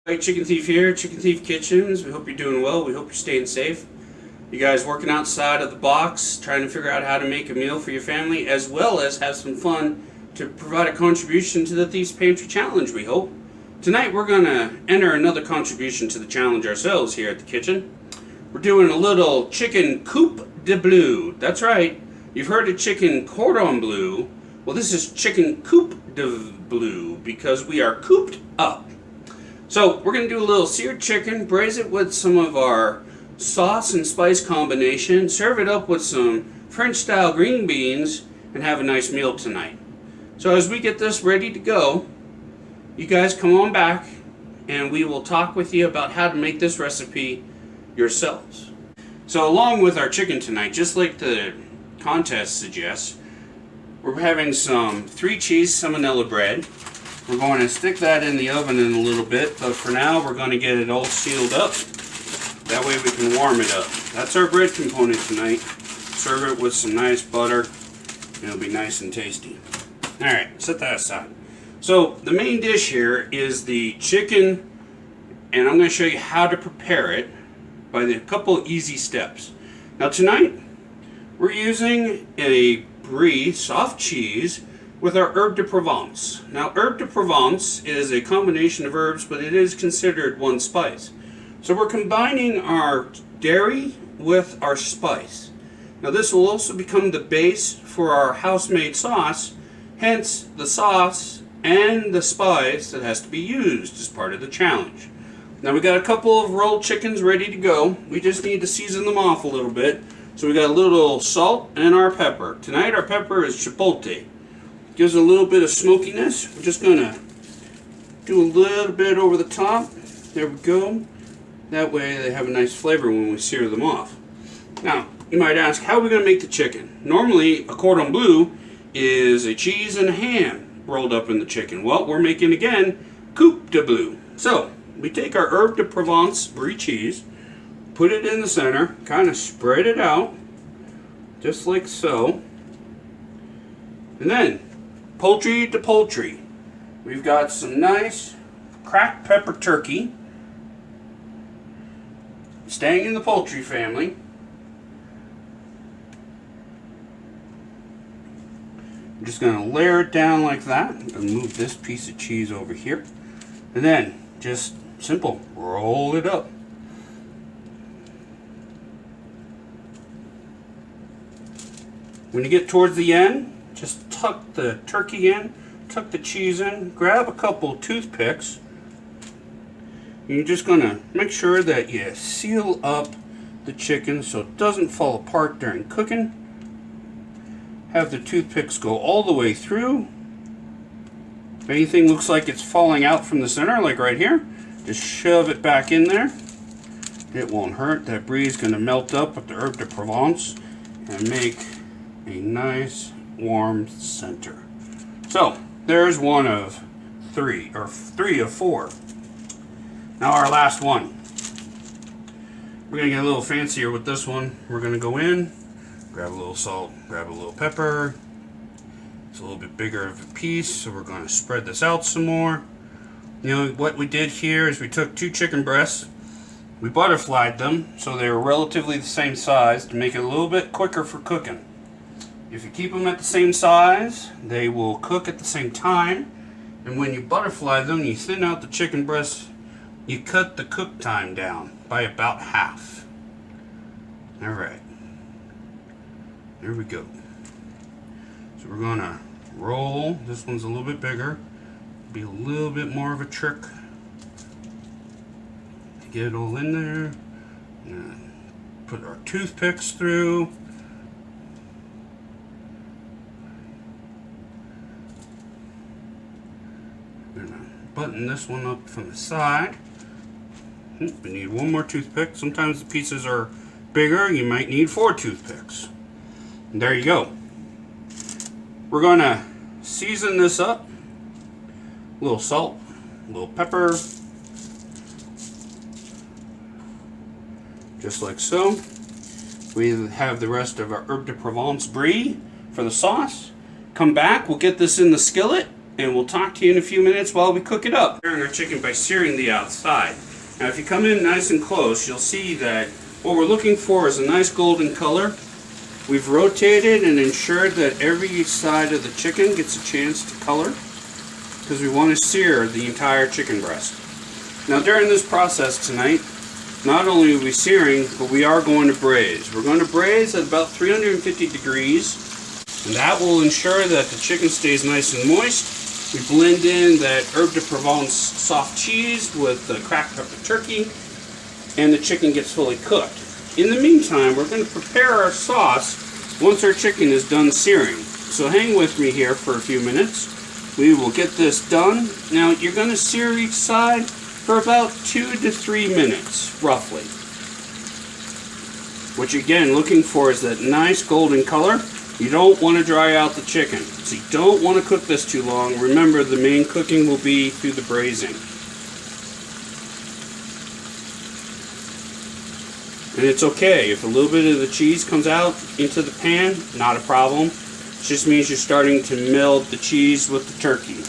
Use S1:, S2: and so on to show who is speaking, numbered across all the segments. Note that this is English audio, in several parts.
S1: Hey, Chicken Thief here, Chicken Thief Kitchens. We hope you're doing well. We hope you're staying safe. You guys working outside of the box, trying to figure out how to make a meal for your family, as well as have some fun to provide a contribution to the Thief's Pantry Challenge, we hope. Tonight we're going to enter another contribution to the challenge ourselves here at the kitchen. We're doing a little chicken coupe de bleu. That's right. You've heard of chicken cordon bleu. Well, this is chicken coupe de bleu because we are cooped up. So we're going to do a little seared chicken, braise it with some of our sauce and spice combination, serve it up with some French style green beans, and have a nice meal tonight. So as we get this ready to go, you guys come on back and we will talk with you about how to make this recipe yourselves. So along with our chicken tonight, just like the contest suggests, we're having some 3 cheese salmonella bread. We're going to stick that in the oven in a little bit, but for now we're going to get it all sealed up. That way we can warm it up. That's our bread component tonight. Serve it with some nice butter, and it'll be nice and tasty. Alright, set that aside. So the main dish here is the chicken, and I'm going to show you how to prepare it by a couple easy steps. Now tonight, we're using a brie soft cheese with our herb de Provence. Now, herb de Provence is a combination of herbs, but it is considered one spice. So we're combining our dairy with our spice. Now, this will also become the base for our house-made sauce, hence the sauce and the spice that has to be used as part of the challenge. Now, we got a couple of rolled chickens ready to go. We just need to season them off a little bit. So we got a little salt and our pepper. Tonight, our pepper is chipotle. Gives a little bit of smokiness. We're just going to do a little bit over the top. There we go. That way they have a nice flavor when we sear them off. Now, you might ask, how are we going to make the chicken? Normally, a cordon bleu is a cheese and a ham rolled up in the chicken. Well, we're making, again, coupe de bleu. So, we take our herb de Provence brie cheese, put it in the center, kind of spread it out, just like so. And then, poultry to poultry. We've got some nice cracked pepper turkey, staying in the poultry family. I'm just going to layer it down like that. I'm going to move this piece of cheese over here. And then, just simple, roll it up. When you get towards the end, just tuck the turkey in, tuck the cheese in, grab a couple toothpicks. And you're just going to make sure that you seal up the chicken so it doesn't fall apart during cooking. Have the toothpicks go all the way through. If anything looks like it's falling out from the center, like right here, just shove it back in there. It won't hurt. That brie is going to melt up with the herb de Provence and make a nice warm center. So there's one of 3, or 3 of 4. Now our last one. We're going to get a little fancier with this one. We're going to go in, grab a little salt, grab a little pepper. It's a little bit bigger of a piece, so we're going to spread this out some more. You know, what we did here is we took 2 chicken breasts, we butterflied them so they were relatively the same size to make it a little bit quicker for cooking. If you keep them at the same size, they will cook at the same time. And when you butterfly them, you thin out the chicken breasts, you cut the cook time down by about half. Alright. There we go. So we're going to roll. This one's a little bit bigger. Be a little bit more of a trick to get it all in there. And put our toothpicks through. Button this one up from the side. We need 1 more toothpick. Sometimes the pieces are bigger. You might need 4 toothpicks. And there you go. We're going to season this up. A little salt, a little pepper. Just like so. We have the rest of our herb de Provence brie for the sauce. Come back, we'll get this in the skillet, and we'll talk to you in a few minutes while we cook it up. Searing our chicken by searing the outside. Now if you come in nice and close, you'll see that what we're looking for is a nice golden color. We've rotated and ensured that every side of the chicken gets a chance to color, because we want to sear the entire chicken breast. Now during this process tonight, not only are we searing, but we are going to braise. We're going to braise at about 350 degrees, and that will ensure that the chicken stays nice and moist. We blend in that herb de Provence soft cheese with the cracked pepper turkey, and the chicken gets fully cooked. In the meantime, we're going to prepare our sauce once our chicken is done searing. So hang with me here for a few minutes. We will get this done. Now you're going to sear each side for about 2 to 3 minutes, roughly. What you're again looking for is that nice golden color. You don't want to dry out the chicken, so you don't want to cook this too long. Remember, the main cooking will be through the braising. And it's okay if a little bit of the cheese comes out into the pan, not a problem. It just means you're starting to meld the cheese with the turkey.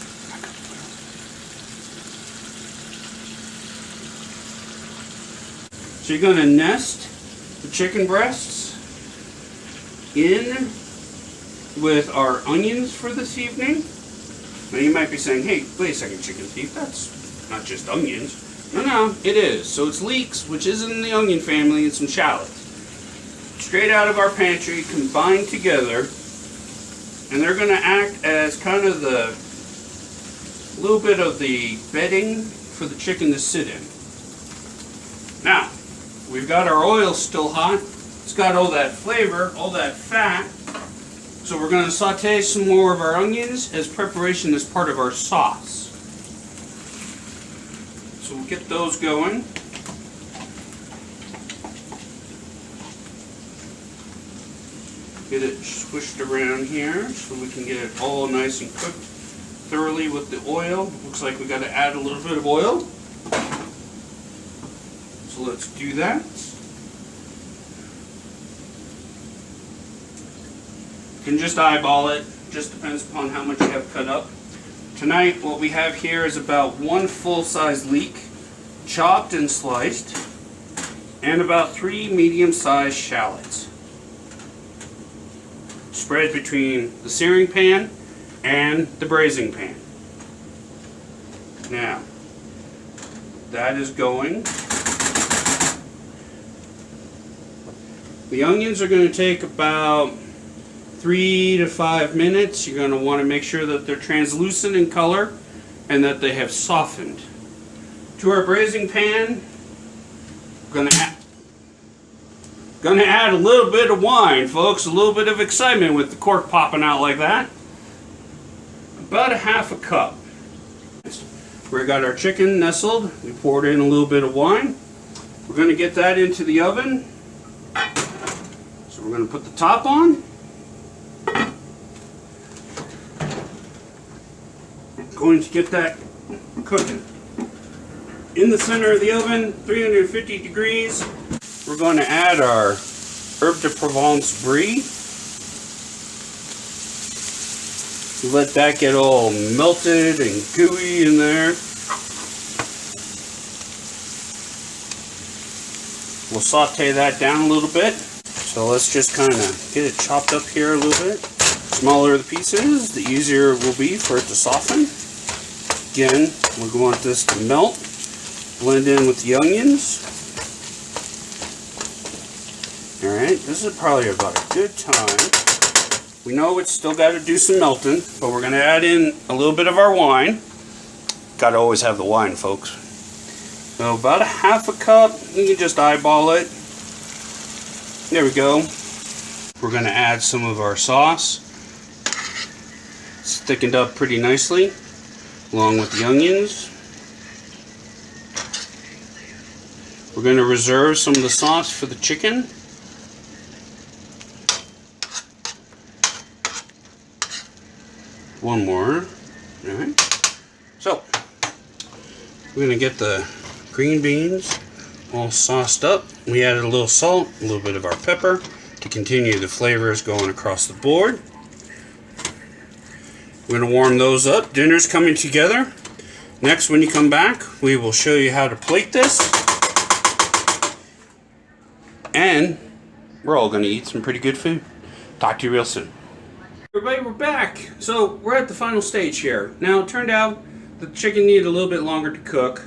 S1: So you're going to nest the chicken breasts in with our onions for this evening. Now you might be saying, hey, wait a second, Chicken Thief, that's not just onions. No, it is. So it's leeks, which is in the onion family, and some shallots. Straight out of our pantry, combined together, and they're going to act as kind of the little bit of the bedding for the chicken to sit in. Now, we've got our oil still hot. It's got all that flavor, all that fat. So we're going to saute some more of our onions as preparation as part of our sauce. So we'll get those going. Get it swished around here so we can get it all nice and cooked thoroughly with the oil. Looks like we got to add a little bit of oil. So let's do that. You can just eyeball it. Just depends upon how much you have cut up. Tonight, what we have here is about 1 full-size leek, chopped and sliced, and about 3 medium-sized shallots. Spread between the searing pan and the braising pan. Now, that is going. The onions are going to take about 3 to 5 minutes. You're going to want to make sure that they're translucent in color and that they have softened. To our braising pan, we're going to add a little bit of wine, folks. A little bit of excitement with the cork popping out like that. About 1/2 cup. We got our chicken nestled. We poured in a little bit of wine. We're going to get that into the oven. So we're going to put the top on. Going to get that cooking. In the center of the oven, 350 degrees, we're going to add our herb de Provence brie. Let that get all melted and gooey in there. We'll saute that down a little bit. So let's just kind of get it chopped up here a little bit. The smaller the pieces, the easier it will be for it to soften. Again, we want this to melt, blend in with the onions. Alright, this is probably about a good time. We know it's still got to do some melting, but we're going to add in a little bit of our wine. Got to always have the wine, folks. So about 1/2 cup, you can just eyeball it. There we go. We're going to add some of our sauce. It's thickened up pretty nicely, along with the onions. We're going to reserve some of the sauce for the chicken. One more. Alright. So, we're going to get the green beans all sauced up. We added a little salt, a little bit of our pepper to continue the flavors going across the board. We're going to warm those up. Dinner's coming together. Next, when you come back, we will show you how to plate this. And we're all going to eat some pretty good food. Talk to you real soon. Everybody, we're back. So we're at the final stage here. Now, it turned out the chicken needed a little bit longer to cook.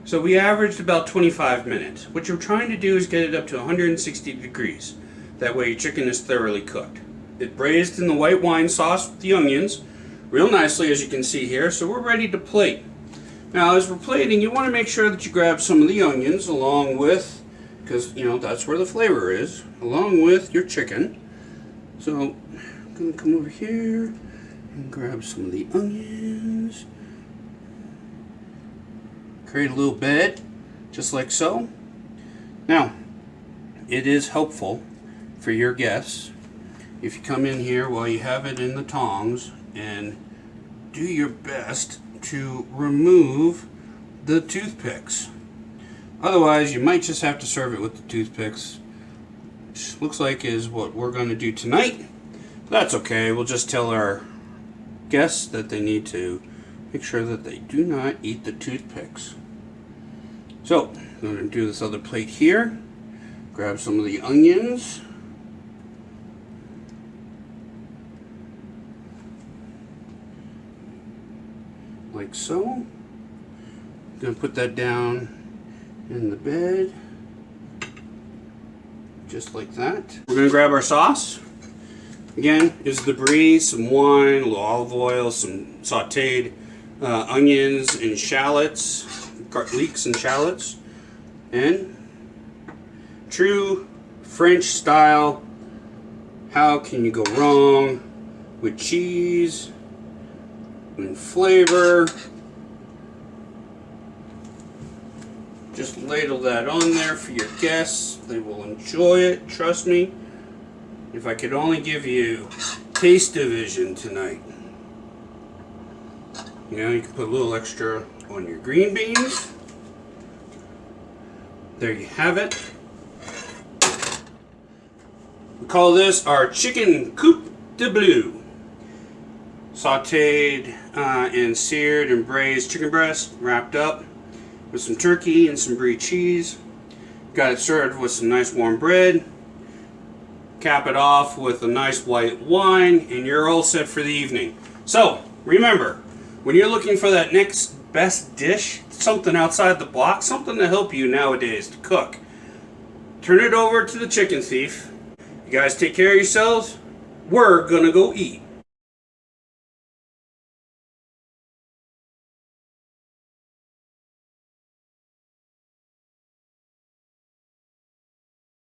S1: So we averaged about 25 minutes. What you're trying to do is get it up to 160 degrees. That way your chicken is thoroughly cooked. It braised in the white wine sauce with the onions real nicely, as you can see here. So we're ready to plate. Now, as we're plating, you want to make sure that you grab some of the onions along with, because, you know, that's where the flavor is, along with your chicken. So I'm going to come over here and grab some of the onions. Create a little bed, just like so. Now, it is helpful for your guests if you come in here while you have it in the tongs and do your best to remove the toothpicks. Otherwise, you might just have to serve it with the toothpicks, which looks like is what we're going to do tonight. That's okay. We'll just tell our guests that they need to make sure that they do not eat the toothpicks. So, I'm going to do this other plate here. Grab some of the onions. Like so. I'm going to put that down in the bed. Just like that. We're going to grab our sauce. Again, is the brie, some wine, a little olive oil, some sauteed onions and shallots, leeks and shallots, and true French style. How can you go wrong with cheese and flavor? Just ladle that on there for your guests. They will enjoy it, trust me. If I could only give you taste division tonight. You know, you can put a little extra on your green beans. There you have it. We call this our chicken coupe de bleu. Sauteed and seared and braised chicken breast wrapped up with some turkey and some brie cheese. Got it served with some nice warm bread. Cap it off with a nice white wine, and you're all set for the evening. So, remember, when you're looking for that next best dish, something outside the box, something to help you nowadays to cook, turn it over to the Chicken Thief. You guys take care of yourselves. We're gonna go eat.